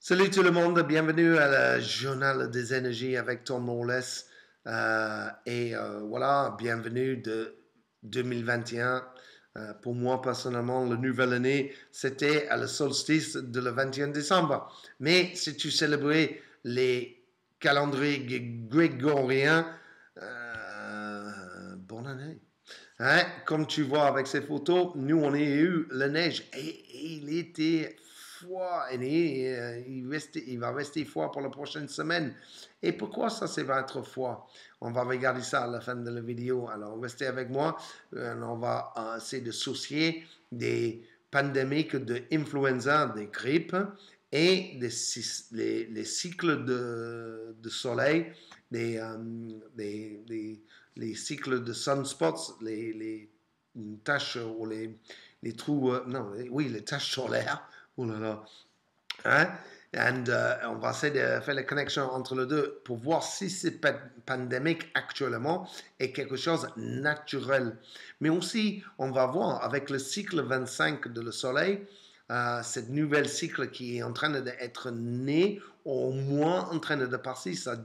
Salut tout le monde, bienvenue à la Journal des énergies avec Tom Morles. Voilà, bienvenue de 2021. Pour moi, personnellement, la nouvelle année, c'était à le solstice de le 21 décembre. Mais si tu célébrais les calendriers grégoriens, bonne année. Hein? Comme tu vois avec ces photos, nous, on a eu la neige et il était froid. Il va rester froid pour la prochaine semaine. Et pourquoi ça va être froid? On va regarder ça à la fin de la vidéo. Alors, restez avec moi. On va essayer de associer des pandémies d'influenza, des grippes et les cycles de soleil, les cycles de sunspots, les taches ou les trous, non, oui, les taches solaires. Oh là là. Hein? On va essayer de faire la connexion entre les deux pour voir si c'est pandémique actuellement est quelque chose de naturel. Mais aussi, on va voir avec le cycle 25 de le Soleil, cette nouvelle cycle qui est en train d'être né, au moins en train de passer sa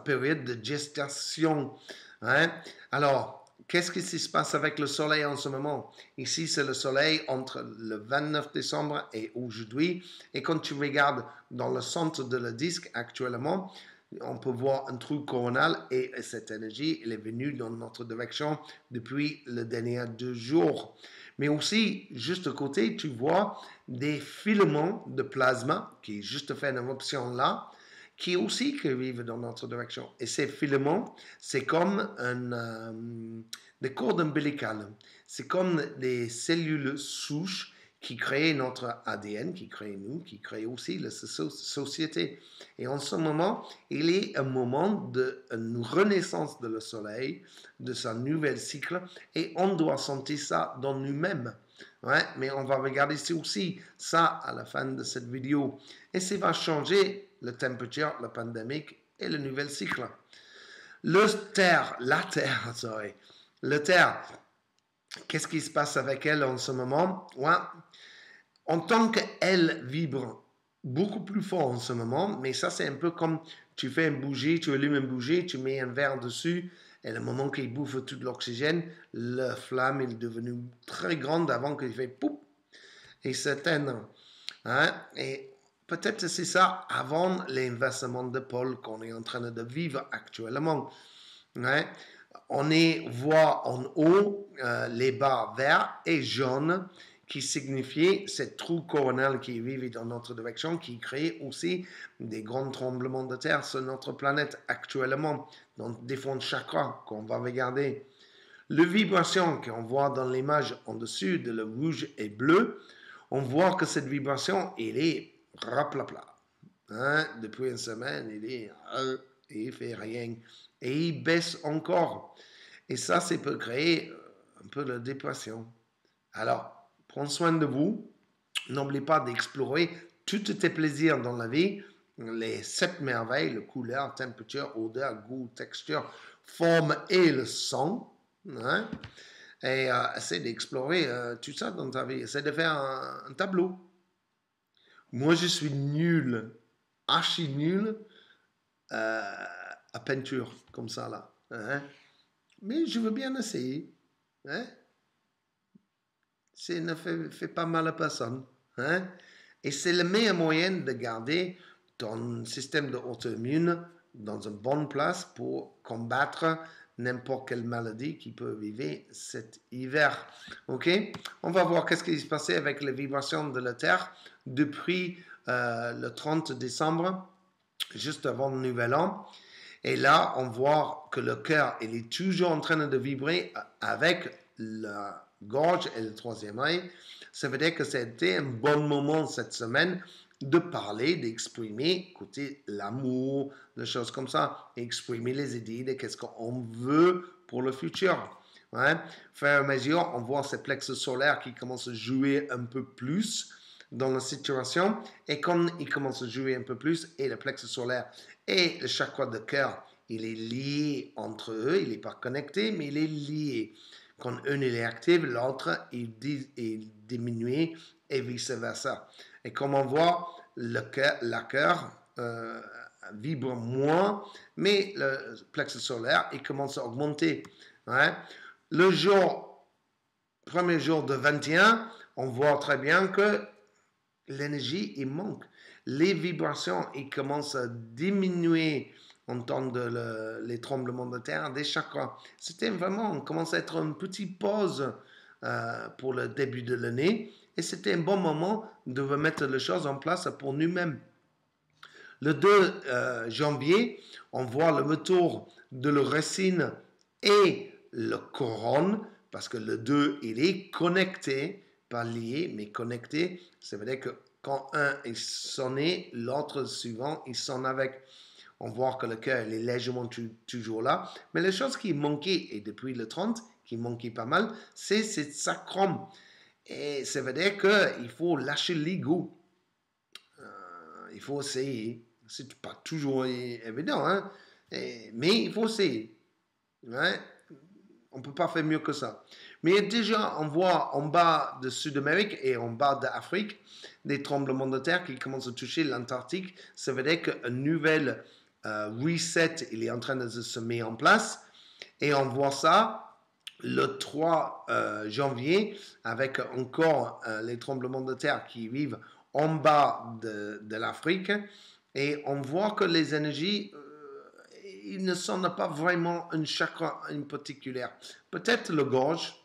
période de gestation. Hein? Alors, qu'est-ce qui se passe avec le soleil en ce moment? Ici, c'est le soleil entre le 29 décembre et aujourd'hui. Et quand tu regardes dans le centre de le disque actuellement, on peut voir un trou coronal et cette énergie, elle est venue dans notre direction depuis les derniers 2 jours. Mais aussi, juste à côté, tu vois des filaments de plasma qui juste fait une éruption là, qui aussi arrivent dans notre direction. Et ces filaments, c'est comme des cordes ombilicales. C'est comme des cellules souches qui créent notre ADN, qui créent nous, qui créent aussi la société. Et en ce moment, il est un moment d'une renaissance de le soleil, de sa nouvelle cycle, et on doit sentir ça dans nous-mêmes. Ouais, mais on va regarder aussi ça à la fin de cette vidéo. Et ça va changer la température, la pandémique et le nouvel cycle. La Terre, qu'est-ce qui se passe avec elle en ce moment? Ouais. En tant qu'elle vibre beaucoup plus fort en ce moment, mais ça c'est un peu comme tu fais une bougie, tu allumes une bougie, tu mets un verre dessus, et le moment qu'il bouffe tout l'oxygène, la flamme est devenue très grande avant qu'il fait poup et s'éteindre. Hein? Et peut-être c'est ça avant l'inversement de pôle qu'on est en train de vivre actuellement. Hein? On voit en haut les barres verts et jaunes qui signifiaient cette trou coronal qui vit dans notre direction, qui crée aussi des grands tremblements de terre sur notre planète actuellement, dans différents chakras qu'on va regarder. Les vibrations qu'on voit dans l'image en dessus de le rouge et bleu, on voit que cette vibration, elle est raplapla. Hein? Depuis une semaine, il ne fait rien. Et il baisse encore. Et ça peut créer un peu de dépression. Alors, prends soin de vous. N'oubliez pas d'explorer tous tes plaisirs dans la vie, les 7 merveilles, le couleur, température, odeur, goût, texture, forme et le son. Hein? Et essaie d'explorer tout ça dans ta vie. Essaie de faire un tableau. Moi, je suis nul, archi nul à peinture, comme ça, là. Hein? Mais je veux bien essayer. Hein? Ça ne fait pas mal à personne. Hein? Et c'est le meilleur moyen de garder ton système de auto-immune dans une bonne place pour combattre n'importe quelle maladie qui peut vivre cet hiver. OK? On va voir qu'est-ce qui se passait avec les vibrations de la Terre depuis le 30 décembre, juste avant le Nouvel An. Et là, on voit que le cœur, il est toujours en train de vibrer avec la gorge et le troisième œil. Ça veut dire que c'était un bon moment cette semaine de parler, d'exprimer, écouter l'amour, des choses comme ça, exprimer les idées de qu'est-ce qu'on veut pour le futur. Hein? Faire à mesure, on voit ces plexus solaires qui commencent à jouer un peu plus dans la situation. Et quand ils commencent à jouer un peu plus, et le plexus solaire et le chakra de cœur, il est lié entre eux, il n'est pas connecté, mais il est lié. Quand un il est actif, l'autre est diminué et vice-versa. Et comme on voit, la cœur vibre moins, mais le plexus solaire, il commence à augmenter. Hein? Le premier jour de 21, on voit très bien que l'énergie, il manque. Les vibrations, ils commencent à diminuer en temps de les tremblements de terre, des chakras. C'était vraiment, on commence à être une petite pause pour le début de l'année. Et c'était un bon moment de remettre les choses en place pour nous-mêmes. Le 2 janvier, on voit le retour de la racine et le couronne, parce que le 2, il est connecté, pas lié, mais connecté. Ça veut dire que quand un est sonné, l'autre suivant, il sonne avec. On voit que le cœur est légèrement toujours là. Mais la chose qui manquait, et depuis le 30, qui manquait pas mal, c'est cette sacrum. Et ça veut dire qu'il faut lâcher l'ego. Il faut essayer. C'est pas toujours évident, hein? Mais il faut essayer. Ouais? On ne peut pas faire mieux que ça. Mais déjà, on voit en bas de Sud-Amérique et en bas d'Afrique des tremblements de terre qui commencent à toucher l'Antarctique. Ça veut dire qu'un nouvel reset, il est en train de se mettre en place. Et on voit ça le 3 janvier avec encore les tremblements de terre qui vivent en bas de l'Afrique. Et on voit que les énergies il ne s'en a pas vraiment un chakra en particulier. Peut-être le gorge,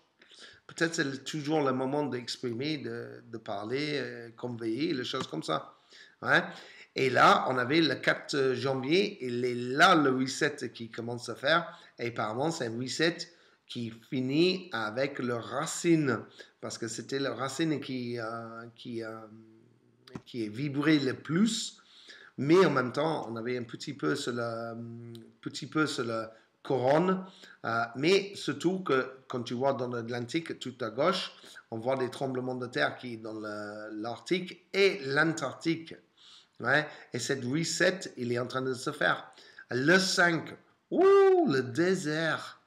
peut-être c'est toujours le moment d'exprimer, de parler, conveiller, les choses comme ça. Hein? Et là, on avait le 4 janvier, il est là le reset qui commence à faire. Et apparemment, c'est un reset qui finit avec le racine, parce que c'était le racine qui est vibré le plus. Mais en même temps, on avait un petit peu sur la couronne. Mais surtout que quand tu vois dans l'Atlantique, tout à gauche, on voit des tremblements de terre qui dans l'Arctique et l'Antarctique. Ouais? Et cette reset, il est en train de se faire. Le 5, le désert,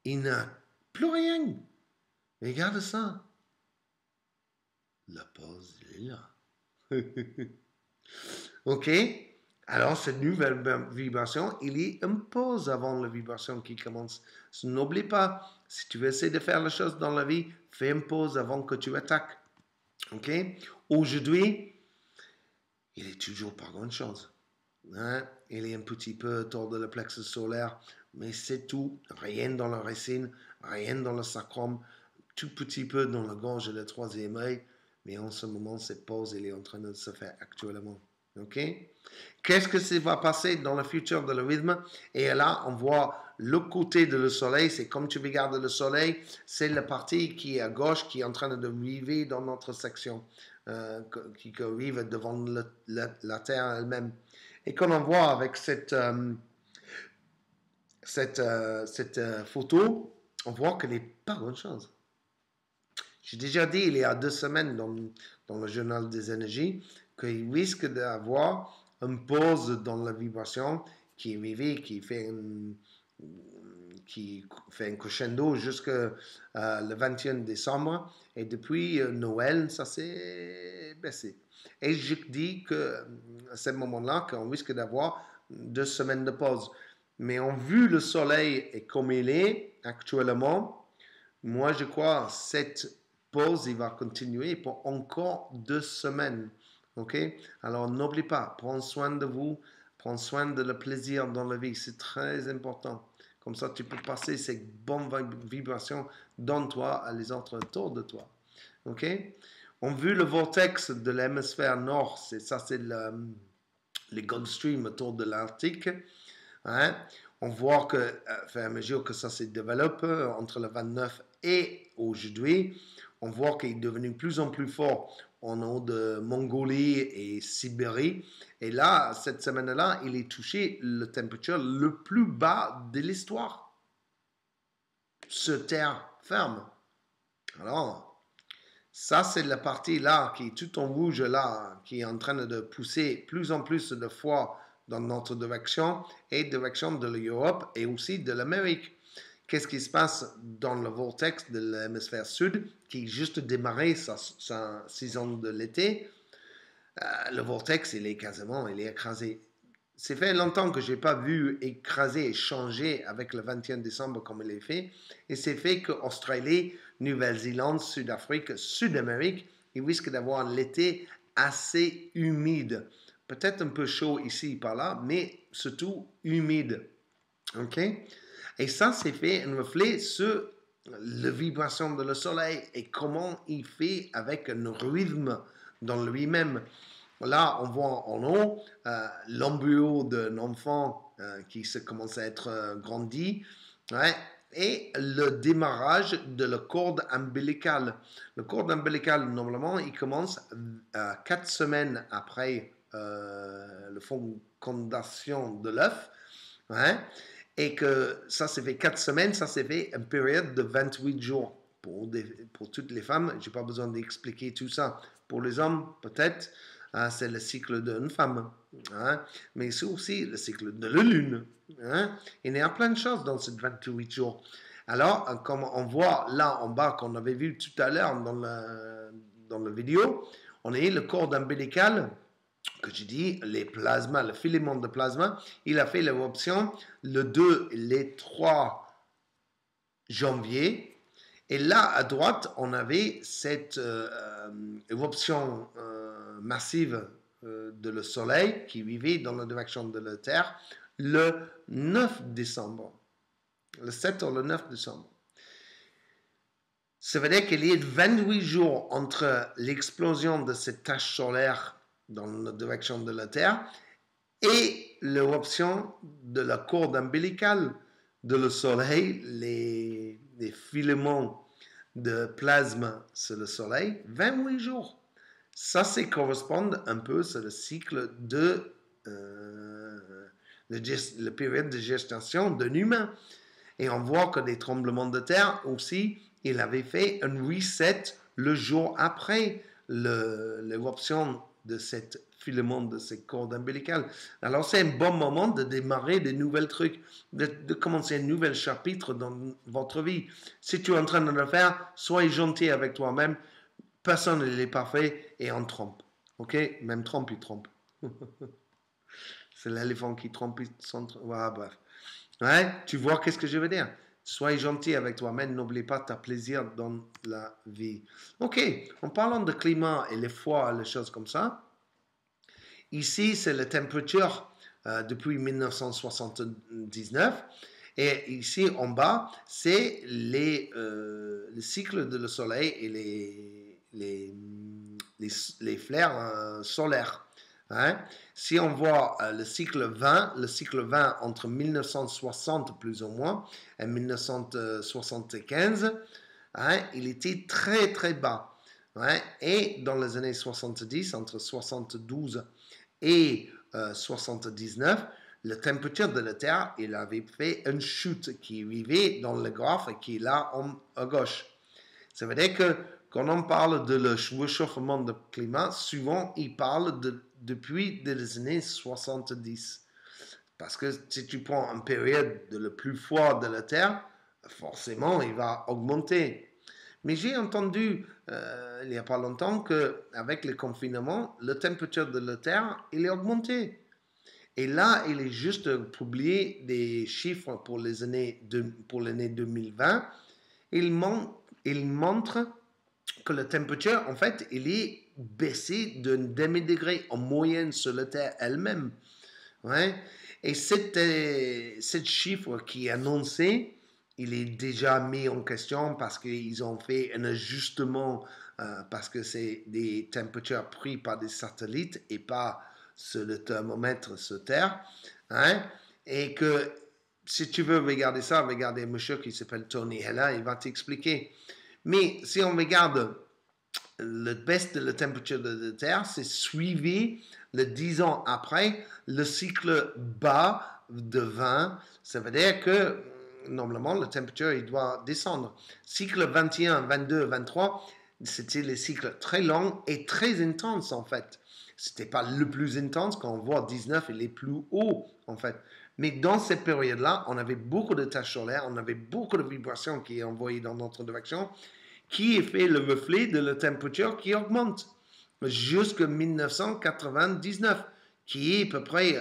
il n'a plus rien. Regarde ça. La pause est là. OK? Alors, cette nouvelle vibration, il y a une pause avant la vibration qui commence. N'oublie pas, si tu veux essayer de faire les choses dans la vie, fais une pause avant que tu attaques. OK? Aujourd'hui, il est toujours pas grand-chose. Hein? Il est un petit peu autour de le plexus solaire, mais c'est tout. Rien dans la racine, rien dans le sacrum, tout petit peu dans la gorge et le troisième œil. Mais en ce moment, cette pause, elle est en train de se faire actuellement. OK? Qu'est-ce que ça va passer dans le futur de le rythme? Et là, on voit le côté de le soleil. C'est comme tu regardes le soleil, c'est la partie qui est à gauche qui est en train de vivre dans notre section, qui arrive devant la Terre elle-même. Et comme on voit avec cette photo, on voit qu'elle n'est pas bonne chose. J'ai déjà dit il y a 2 semaines dans le journal des énergies qu'il risque d'avoir une pause dans la vibration qui est vivée, qui fait un crescendo jusqu'au le 21 décembre. Et depuis Noël, ça s'est baissé. Et je dis que à ce moment-là, qu'on risque d'avoir 2 semaines de pause. Mais en vue le soleil et comme il est actuellement, moi je crois cette pause, il va continuer pour encore 2 semaines. OK? Alors, n'oublie pas, prends soin de vous, prends soin de le plaisir dans la vie. C'est très important. Comme ça, tu peux passer ces bonnes vibrations dans toi à les autres autour de toi. OK? On a vu le vortex de l'hémisphère nord. Ça, c'est les Gulf Stream autour de l'Arctique. Hein? On voit que, à mesure que ça se développe entre le 29 et aujourd'hui, on voit qu'il est devenu de plus en plus fort en haut de Mongolie et Sibérie. Et là, cette semaine-là, il est touché la température le plus bas de l'histoire. Sur terre ferme. Alors, ça, c'est la partie là qui est tout en rouge là, qui est en train de pousser plus en plus de fois dans notre direction et direction de l'Europe et aussi de l'Amérique, qu'est-ce qui se passe dans le vortex de l'hémisphère sud, qui juste démarré sa saison de l'été. Le vortex, il est écrasé. C'est fait longtemps que je n'ai pas vu écraser et changer avec le 21 décembre comme il est fait. Et c'est fait qu'Australie, Nouvelle-Zélande, Sud-Afrique, Sud-Amérique, ils risquent d'avoir l'été assez humide. Peut-être un peu chaud ici par là, mais surtout humide. OK? Et ça, c'est fait un reflet sur la vibration de le soleil et comment il fait avec un rythme dans lui-même. Là, on voit en haut l'embryo d'un enfant qui commence à être grandi, ouais, et le démarrage de la corde ombilicale. Le corde ombilicale, normalement, il commence 4 semaines après la fécondation de l'œuf, ouais, et que ça s'est fait 4 semaines, ça s'est fait une période de 28 jours. Pour toutes les femmes, je n'ai pas besoin d'expliquer tout ça. Pour les hommes, peut-être, c'est le cycle d'une femme, hein? Mais c'est aussi le cycle de la lune. Hein? Il y a plein de choses dans ces 28 jours. Alors, comme on voit là en bas qu'on avait vu tout à l'heure dans la vidéo, on a le corde ombilical que je dis, les plasmas, le filament de plasma, il a fait l'éruption le 2 et le 3 janvier. Et là, à droite, on avait cette éruption massive de le Soleil qui vivait dans la direction de la Terre le 9 décembre. Le 7 ou le 9 décembre. Ça veut dire qu'il y a 28 jours entre l'explosion de cette tache solaire dans la direction de la Terre et l'éruption de la corde ombilicale de le Soleil, les filaments de plasma sur le Soleil, 28 jours. Ça, c'est correspond un peu sur le cycle de la période de gestation d'un humain. Et on voit que des tremblements de terre aussi, il avait fait un reset le jour après l'éruption de cette filament, de cette corde ombilicale. Alors, c'est un bon moment de démarrer des nouvelles trucs, de commencer un nouvel chapitre dans votre vie. Si tu es en train de le faire, sois gentil avec toi-même. Personne n'est parfait et on trompe. OK? Même Trump, il trompe. C'est l'éléphant qui trompe. Ah, bref. Ouais, tu vois qu'est-ce que je veux dire? Sois gentil avec toi-même, n'oublie pas ta plaisir dans la vie. OK, en parlant de climat et les froids, les choses comme ça, ici, c'est la température depuis 1979. Et ici, en bas, c'est le cycle de le soleil et les flares solaires. Hein? Si on voit le cycle 20 entre 1960 plus ou moins et 1975, hein, il était très très bas. Hein? Et dans les années 70, entre 72 et 79, la température de la Terre, il avait fait une chute qui vivait dans le graphe et qui est là à gauche. Ça veut dire que quand on parle de le réchauffement du climat, souvent il parle depuis les années 70. Parce que si tu prends une période de le plus froid de la Terre, forcément il va augmenter. Mais j'ai entendu il n'y a pas longtemps qu'avec le confinement, la température de la Terre, il est augmentée. Et là, il est juste publié des chiffres pour l'année 2020. Il montre que la température, en fait, il est baissé d'un demi-degré en moyenne sur la Terre elle-même. Ouais? Et ce chiffre qui est annoncé, il est déjà mis en question parce qu'ils ont fait un ajustement parce que c'est des températures prises par des satellites et pas sur le thermomètre sur Terre. Hein? Et que si tu veux regarder ça, regardez un monsieur qui s'appelle Tony Hella, il va t'expliquer. Mais si on regarde le baisse de la température de la Terre, c'est suivi le 10 ans après le cycle bas de 20. Ça veut dire que normalement la température il doit descendre. Cycle 21, 22, 23, c'était les cycles très longs et très intenses en fait. C'était pas le plus intense quand on voit 19 il est plus haut en fait. Mais dans cette période-là, on avait beaucoup de taches solaires, on avait beaucoup de vibrations qui est envoyées dans notre direction, qui est fait le reflet de la température qui augmente jusqu'en 1999, qui est à peu près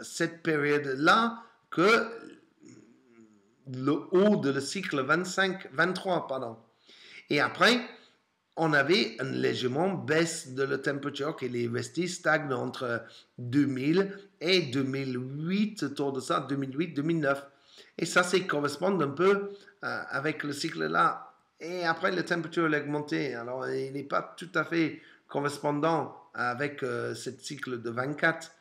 cette période-là que le haut de le cycle 23, pardon. Et après, on avait une légèrement baisse de la température qui est restée stagne entre 2000 et 2008, autour de ça, 2008-2009. Et ça, c'est correspond un peu avec le cycle là. Et après, la température a augmenté. Alors, il n'est pas tout à fait correspondant avec ce cycle de 24.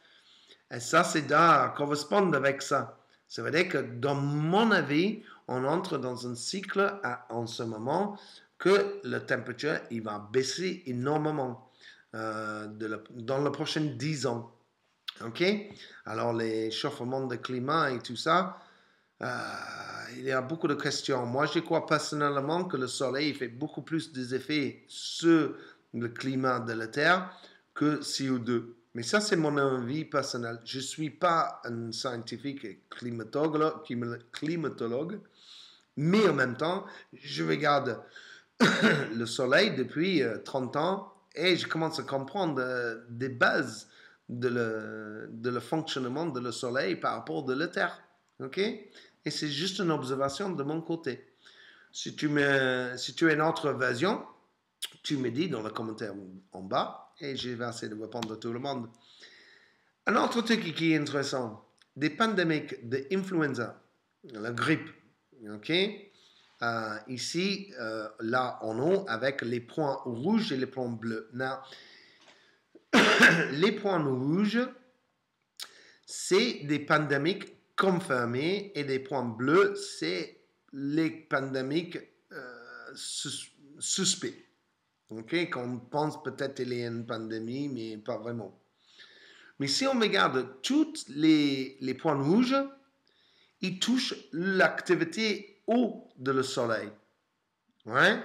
Et ça, c'est à correspondre avec ça. Ça veut dire que, dans mon avis, on entre dans un cycle en ce moment que la température il va baisser énormément dans les prochains 10 ans. OK? Alors, les chaufferements de climat et tout ça, il y a beaucoup de questions. Moi, je crois personnellement que le soleil fait beaucoup plus d'effets sur le climat de la Terre que CO2. Mais ça, c'est mon avis personnel. Je ne suis pas un scientifique climatologue, mais en même temps, je regarde le soleil depuis 30 ans et je commence à comprendre des bases de le fonctionnement de le soleil par rapport à la Terre. OK? Et c'est juste une observation de mon côté. Si tu as une autre version, tu me dis dans le commentaire en bas et je vais essayer de répondre à tout le monde. Un autre truc qui est intéressant, des pandémies d'influenza, la grippe, ok? Ici, là, on a avec les points rouges et les points bleus. Now, les points rouges, c'est des pandémies confirmées et les points bleus, c'est les pandémies suspects. Ok? Qu'on pense peut-être qu'il y a une pandémie, mais pas vraiment. Mais si on regarde tous les points rouges, ils touchent l'activité haut de le soleil. Ouais?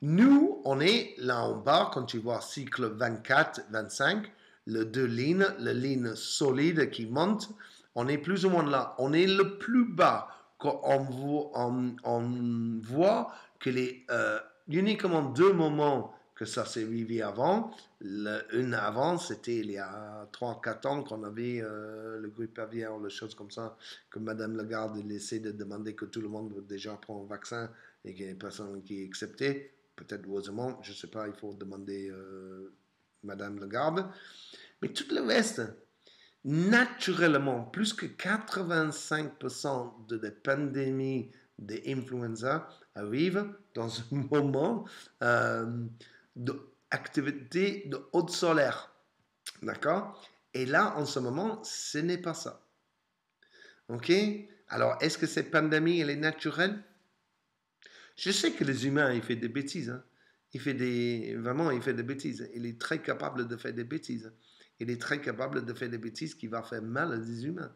Nous, on est là en bas, quand tu vois cycle 24-25, les deux lignes, la ligne solide qui monte, on est plus ou moins là. On est le plus bas. Quand on voit que les uniquement 2 moments que ça s'est arrivé avant. Une avant, c'était il y a 3-4 ans qu'on avait le grippe aviaire, les choses comme ça, que Mme Lagarde essaie de demander que tout le monde déjà prenne un vaccin et qu'il y ait des personnes qui acceptaient. Peut-être heureusement, je ne sais pas, il faut demander Mme Lagarde. Mais tout le reste, naturellement, plus que 85% de la pandémie d'influenza arrive dans un moment d'activité de haute solaire. D'accord? Et là, en ce moment, ce n'est pas ça. OK? Alors, est-ce que cette pandémie, elle est naturelle? Je sais que les humains, ils font des bêtises. Hein. Vraiment, il fait des bêtises. Il est très capable de faire des bêtises. Il est très capable de faire des bêtises qui vont faire mal à des humains.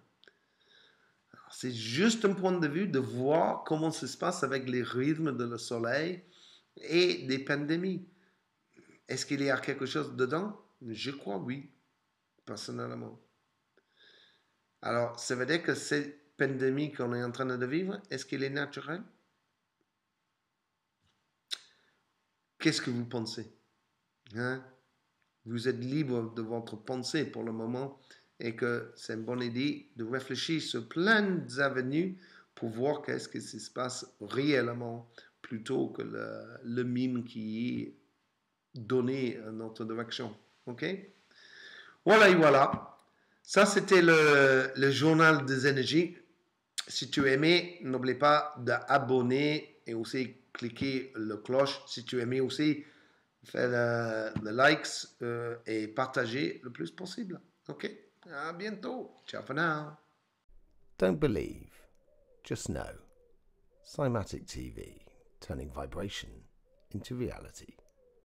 C'est juste un point de vue de voir comment ça se passe avec les rythmes de le soleil et des pandémies. Est-ce qu'il y a quelque chose dedans? Je crois oui, personnellement. Alors, ça veut dire que cette pandémie qu'on est en train de vivre, est-ce qu'elle est naturelle? Qu'est-ce que vous pensez? Hein? Vous êtes libre de votre pensée pour le moment et que c'est une bonne idée de réfléchir sur plein d'avenues pour voir qu'est-ce qui se passe réellement plutôt que le mime qui est donné à notre direction. OK? Voilà et voilà. Ça, c'était le journal des énergies. Si tu aimais, n'oublie pas d'abonner et aussi cliquer le cloche. Si tu aimais aussi, fais le likes et partager le plus possible. OK? À bientôt. Ciao for now. Don't believe, just know. Cymatic TV, turning vibration into reality.